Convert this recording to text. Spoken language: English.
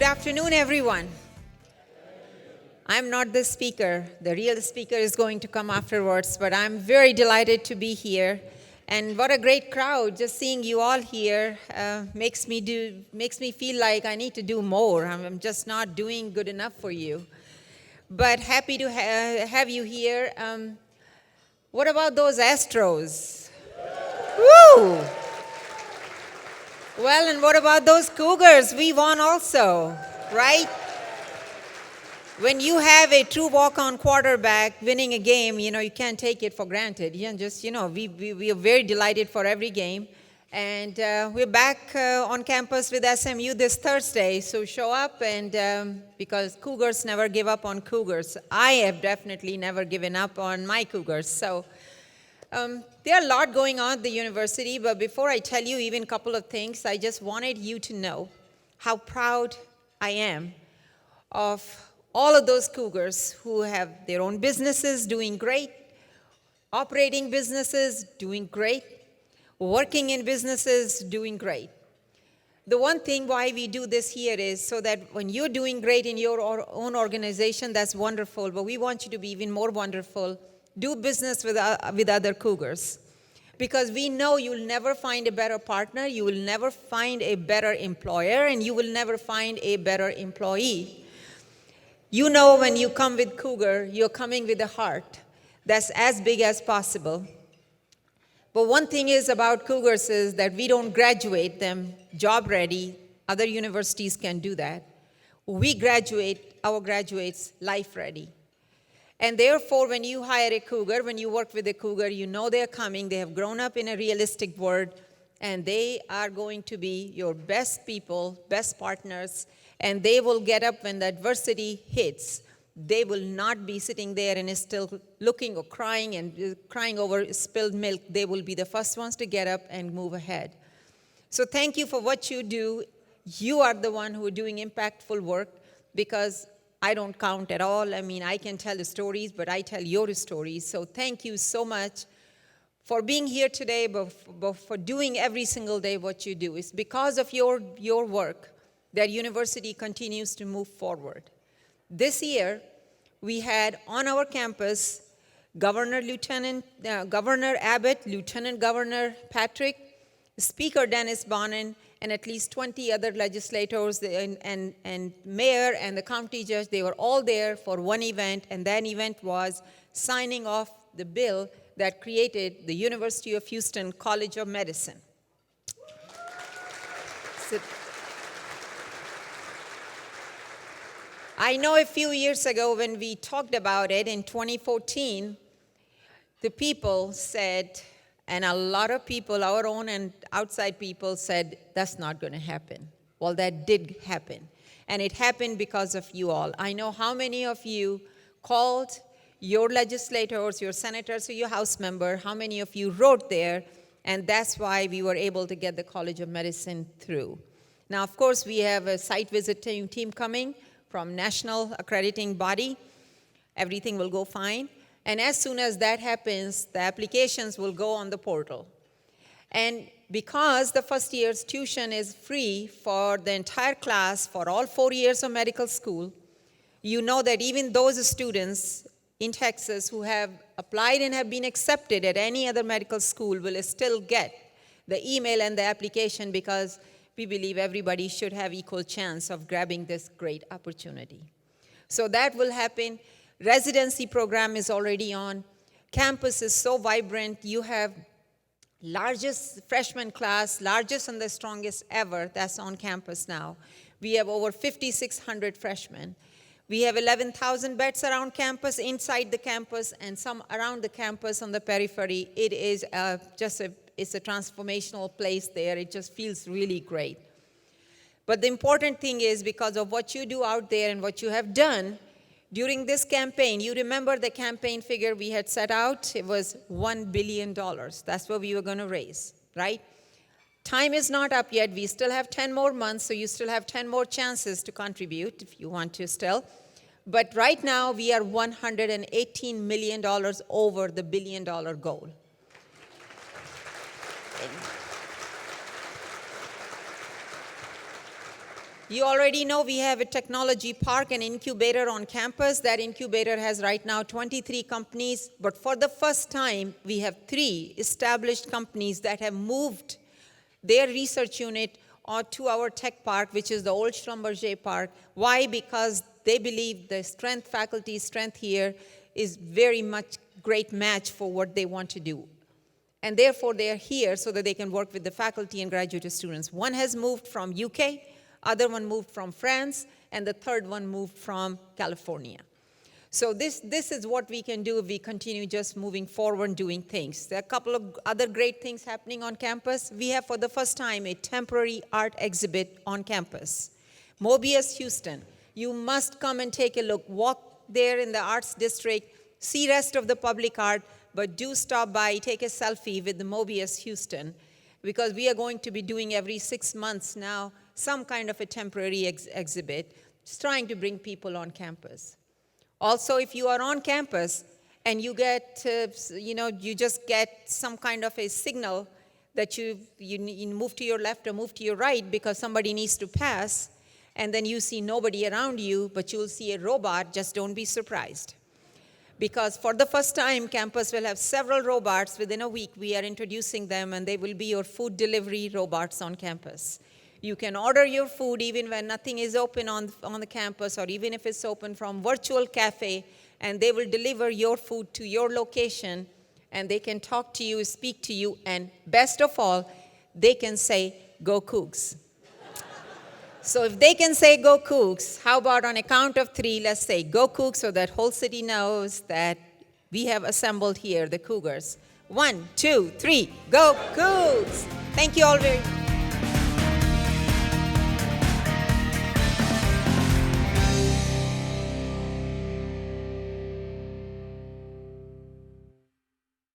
Good afternoon, everyone. I'm not the speaker. The real speaker is going to come afterwards, but I'm very delighted to be here. And what a great crowd. Just seeing you all here makes me feel like I need to do more. I'm just not doing good enough for you. But happy to have you here. What about those Astros? Woo! Well, and what about those Cougars? We won also, right? When you have a true walk-on quarterback winning a game, you can't take it for granted. You just, we are very delighted for every game. And we're back on campus with SMU this Thursday. So show up, and because Cougars never give up on Cougars. I have definitely never given up on my Cougars. So there are a lot going on at the university, but before I tell you even a couple of things, I just wanted you to know how proud I am of all of those Cougars who have their own businesses doing great, operating businesses doing great, working in businesses doing great. The one thing why we do this here is so that when you're doing great in your own organization, that's wonderful, but we want you to be even more wonderful. Do business with other Cougars. Because we know you'll never find a better partner, you will never find a better employer, and you will never find a better employee. You know when you come with Cougar, you're coming with a heart that's as big as possible. But one thing is about Cougars is that we don't graduate them job ready. Other universities can do that. We graduate our graduates life ready. And therefore, when you hire a Cougar, when you work with a Cougar, you know they're coming, they have grown up in a realistic world, and they are going to be your best people, best partners, and they will get up when the adversity hits. They will not be sitting there and still looking or crying and crying over spilled milk. They will be the first ones to get up and move ahead. So thank you for what you do. You are the one who are doing impactful work, because I don't count at all. I mean, I can tell the stories, but I tell your stories. So thank you so much for being here today, but for doing every single day what you do. It's because of your work that university continues to move forward. This year, we had on our campus Governor Abbott, Lieutenant Governor Patrick, Speaker Dennis Bonnen, and at least 20 other legislators and mayor and the county judge. They were all there for one event, and that event was signing off the bill that created the University of Houston College of Medicine. So, I know a few years ago when we talked about it in 2014, the people said, and a lot of people, our own and outside people, said, that's not going to happen. Well, that did happen. And it happened because of you all. I know how many of you called your legislators, your senators, or your House member, how many of you wrote there, and that's why we were able to get the College of Medicine through. Now, of course, we have a site visit team coming from national accrediting body. Everything will go fine. And as soon as that happens, the applications will go on the portal. And because the first year's tuition is free for the entire class for all 4 years of medical school, you know that even those students in Texas who have applied and have been accepted at any other medical school will still get the email and the application, because we believe everybody should have equal chance of grabbing this great opportunity. So that will happen. Residency program is already on. Campus is so vibrant. You have largest freshman class, largest and the strongest ever that's on campus now. We have over 5,600 freshmen. We have 11,000 beds around campus, inside the campus, and some around the campus on the periphery. It is it's a transformational place there. It just feels really great. But the important thing is, because of what you do out there and what you have done, during this campaign, you remember the campaign figure we had set out? It was $1 billion. That's what we were going to raise, right? Time is not up yet. We still have 10 more months, so you still have 10 more chances to contribute if you want to still. But right now, we are $118 million over the $1 billion goal. You already know we have a technology park and incubator on campus. That incubator has right now 23 companies, but for the first time, we have 3 established companies that have moved their research unit to our tech park, which is the old Schlumberger Park. Why? Because they believe the faculty strength here is very much great match for what they want to do. And therefore, they are here so that they can work with the faculty and graduate students. One has moved from UK, other one moved from France, and the third one moved from California. So this is what we can do if we continue just moving forward doing things. There are a couple of other great things happening on campus. We have, for the first time, a temporary art exhibit on campus. Mobius Houston, you must come and take a look. Walk there in the arts district, see rest of the public art, but do stop by, take a selfie with the Mobius Houston, because we are going to be doing every 6 months now some kind of a temporary exhibit, just trying to bring people on campus. Also, if you are on campus and you get, you just get some kind of a signal that you move to your left or move to your right because somebody needs to pass, and then you see nobody around you, but you'll see a robot, just don't be surprised. Because for the first time, campus will have several robots. Within a week, we are introducing them, and they will be your food delivery robots on campus. You can order your food even when nothing is open on the campus, or even if it's open from virtual cafe, and they will deliver your food to your location, and they can talk to you, speak to you, and best of all, they can say, "Go Cougs." So if they can say "Go Cougs," how about on a count of 3, let's say "Go Cougs," so that whole city knows that we have assembled here the Cougars. 1, 2, 3, go Cougs! Thank you all very much.